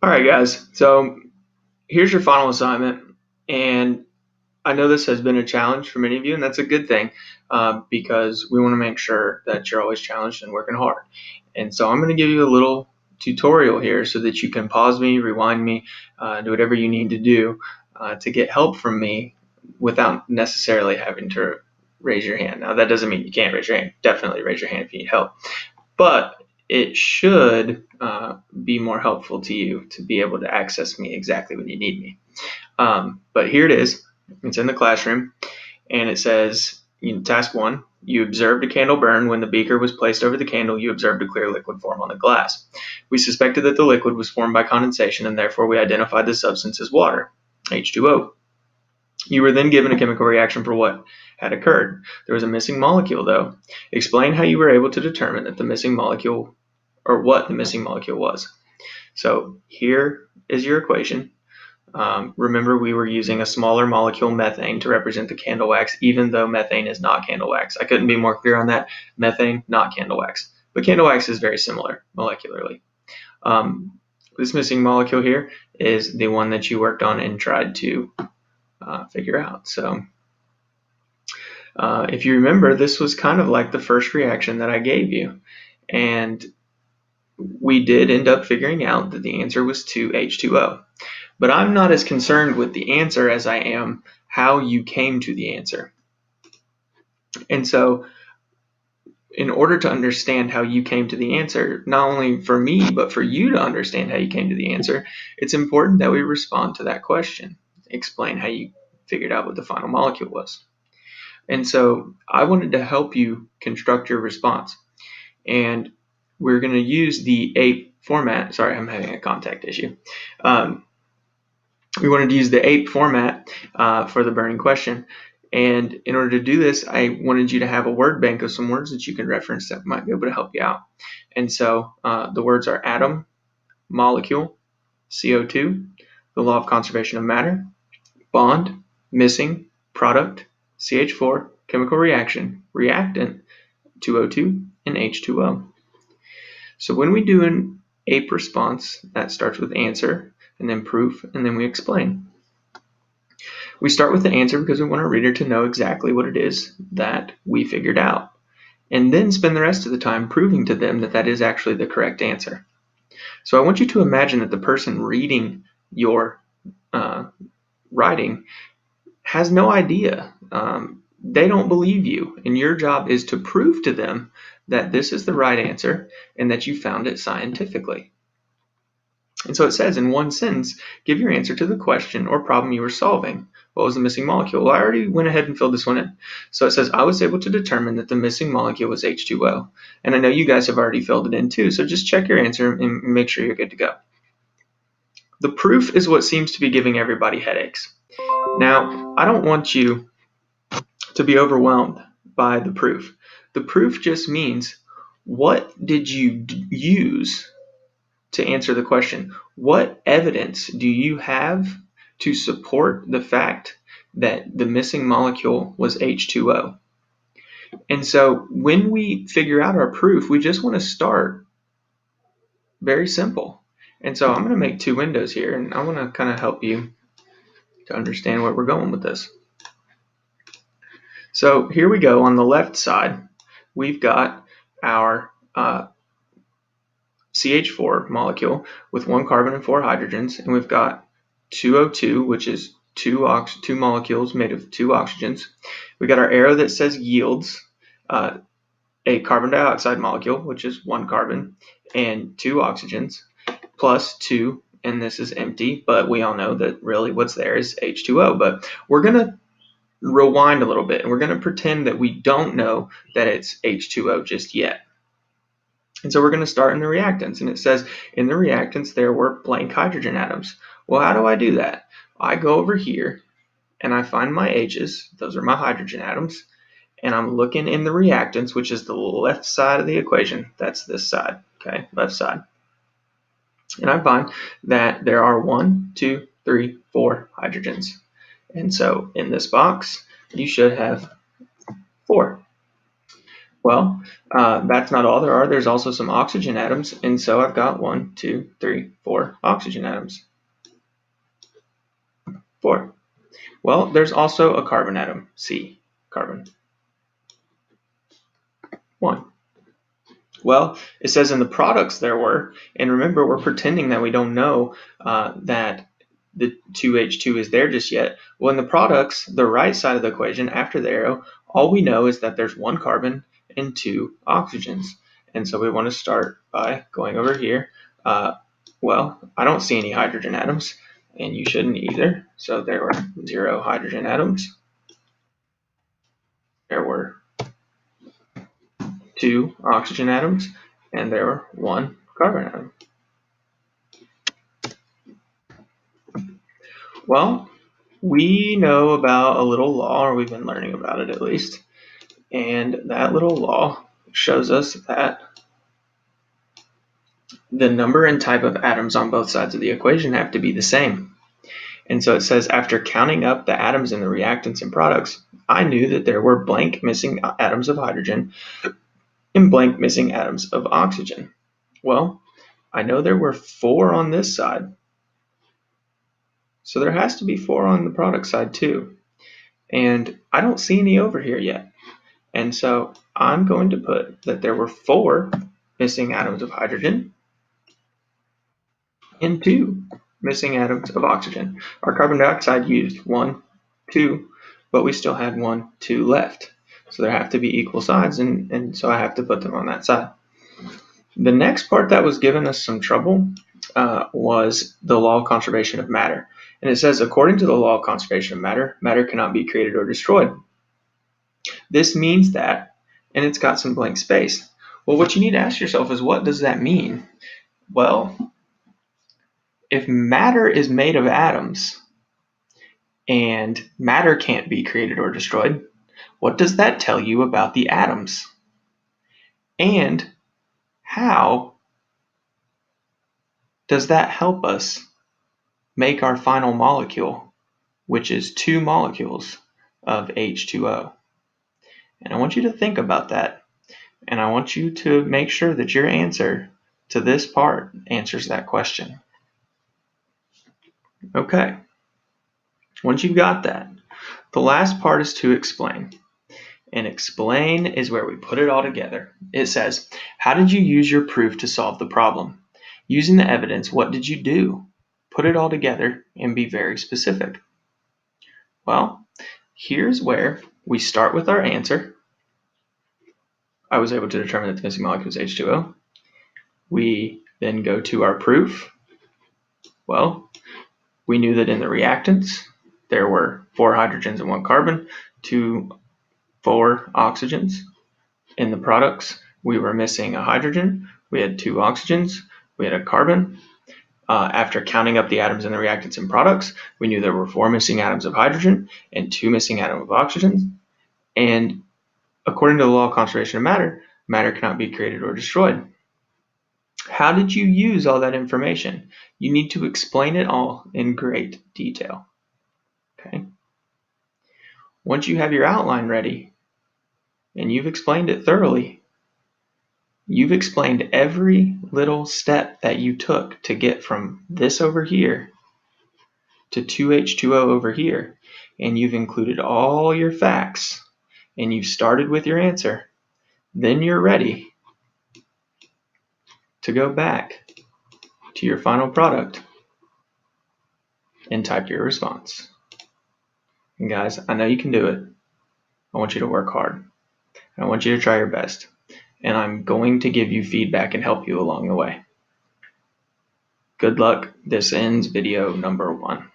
All right, guys. So here's your final assignment. And I know this has been a challenge for many of you, and that's a good thing because we want to make sure that you're always challenged and working hard. And so I'm going to give you a little tutorial here so that you can pause me, rewind me, do whatever you need to do to get help from me without necessarily having to raise your hand. Now, that doesn't mean you can't raise your hand. Definitely raise your hand if you need help. But it should be more helpful to you to be able to access me exactly when you need me. But here it is. It's in the classroom, and it says, task 1, you observed a candle burn. When the beaker was placed over the candle, you observed a clear liquid form on the glass. We suspected that the liquid was formed by condensation, and therefore we identified the substance as water, H2O. You were then given a chemical reaction for what had occurred. There was a missing molecule, though. Explain how you were able to determine that the missing molecule, or what the missing molecule was. So here is your equation. Remember, we were using a smaller molecule, methane, to represent the candle wax, even though methane is not candle wax. I couldn't be more clear on that. Methane, not candle wax. But candle wax is very similar molecularly. This missing molecule here is the one that you worked on and tried to figure out. So if you remember, this was kind of like the first reaction that I gave you. And we did end up figuring out that the answer was 2H2O. But I'm not as concerned with the answer as I am how you came to the answer. And so in order to understand how you came to the answer, not only for me, but for you to understand how you came to the answer, it's important that we respond to that question. Explain how you figured out what the final molecule was. And so I wanted to help you construct your response. And we're going to use the APE format. Sorry, I'm having a contact issue. We wanted to use the APE format for the burning question. And in order to do this, I wanted you to have a word bank of some words that you can reference that might be able to help you out. And so the words are atom, molecule, CO2, the law of conservation of matter, bond, missing, product, CH4, chemical reaction, reactant, 2O2, and H2O. So when we do an APE response, that starts with answer, and then proof, and then we explain. We start with the answer because we want our reader to know exactly what it is that we figured out, and then spend the rest of the time proving to them that that is actually the correct answer. So I want you to imagine that the person reading your writing has no idea. They don't believe you, and your job is to prove to them that this is the right answer and that you found it scientifically. And so it says in one sentence, give your answer to the question or problem you were solving. What was the missing molecule? Well, I already went ahead and filled this one in. So it says, I was able to determine that the missing molecule was H2O. And I know you guys have already filled it in too, so just check your answer and make sure you're good to go. The proof is what seems to be giving everybody headaches. Now, I don't want you to be overwhelmed by the proof. The proof just means, what did you use to answer the question? What evidence do you have to support the fact that the missing molecule was H2O? And so when we figure out our proof, we just want to start very simple. And so I'm going to make two windows here, and I want to kind of help you to understand where we're going with this. So here we go. On the left side, we've got our CH4 molecule with 1 carbon and 4 hydrogens, and we've got 2O2, which is two molecules made of 2 oxygens. We got our arrow that says yields a carbon dioxide molecule, which is 1 carbon and 2 oxygens, plus 2, and this is empty, but we all know that really what's there is H2O. But we're going to rewind a little bit, and we're going to pretend that we don't know that it's H2O just yet. And so we're going to start in the reactants, and it says in the reactants there were blank hydrogen atoms. Well, how do I do that? I go over here and I find my H's, those are my hydrogen atoms, and I'm looking in the reactants, which is the left side of the equation. That's this side, okay, left side. And I find that there are 1, 2, 3, 4 hydrogens. And so in this box, you should have 4. Well, that's not all there are. There's also some oxygen atoms, and so I've got 1, 2, 3, 4 oxygen atoms. 4. Well, there's also a carbon atom, C, carbon. 1. Well, it says in the products there were, and remember we're pretending that we don't know that the 2H2 is there just yet. Well, in the products, the right side of the equation after the arrow, all we know is that there's 1 carbon and 2 oxygens. And so we want to start by going over here. Well, I don't see any hydrogen atoms, and you shouldn't either. So there were 0 hydrogen atoms. There were 2 oxygen atoms, and there were 1 carbon atom. Well, we know about a little law, or we've been learning about it at least, and that little law shows us that the number and type of atoms on both sides of the equation have to be the same. And so it says, after counting up the atoms in the reactants and products, I knew that there were blank missing atoms of hydrogen and blank missing atoms of oxygen. Well, I know there were 4 on this side, so there has to be 4 on the product side too. And I don't see any over here yet. And so I'm going to put that there were 4 missing atoms of hydrogen and 2 missing atoms of oxygen. Our carbon dioxide used 1, 2, but we still had 1, 2 left. So there have to be equal sides, and so I have to put them on that side. The next part that was giving us some trouble was the law of conservation of matter. And it says, according to the law of conservation of matter, matter cannot be created or destroyed. This means that, and it's got some blank space. Well, what you need to ask yourself is, what does that mean? Well, if matter is made of atoms and matter can't be created or destroyed, what does that tell you about the atoms? And how does that help us make our final molecule, which is 2 molecules of H2O? And I want you to think about that. And I want you to make sure that your answer to this part answers that question. Okay. Once you've got that, the last part is to explain. And explain is where we put it all together. It says, how did you use your proof to solve the problem? Using the evidence, what did you do? Put it all together and be very specific. Well, here's where we start with our answer. I was able to determine that the missing molecule is H2O. We then go to our proof. Well, we knew that in the reactants, there were 4 hydrogens and 1 carbon, 4 oxygens. In the products, we were missing a hydrogen, we had 2 oxygens, we had a carbon. After counting up the atoms in the reactants and products, we knew there were 4 missing atoms of hydrogen and 2 missing atoms of oxygen. And according to the law of conservation of matter, matter cannot be created or destroyed. How did you use all that information? You need to explain it all in great detail. Okay. Once you have your outline ready and you've explained it thoroughly, you've explained every little step that you took to get from this over here to 2H2O over here, and you've included all your facts, and you've started with your answer, then you're ready to go back to your final product and type your response. And guys, I know you can do it. I want you to work hard. I want you to try your best. And I'm going to give you feedback and help you along the way. Good luck. This ends video number 1.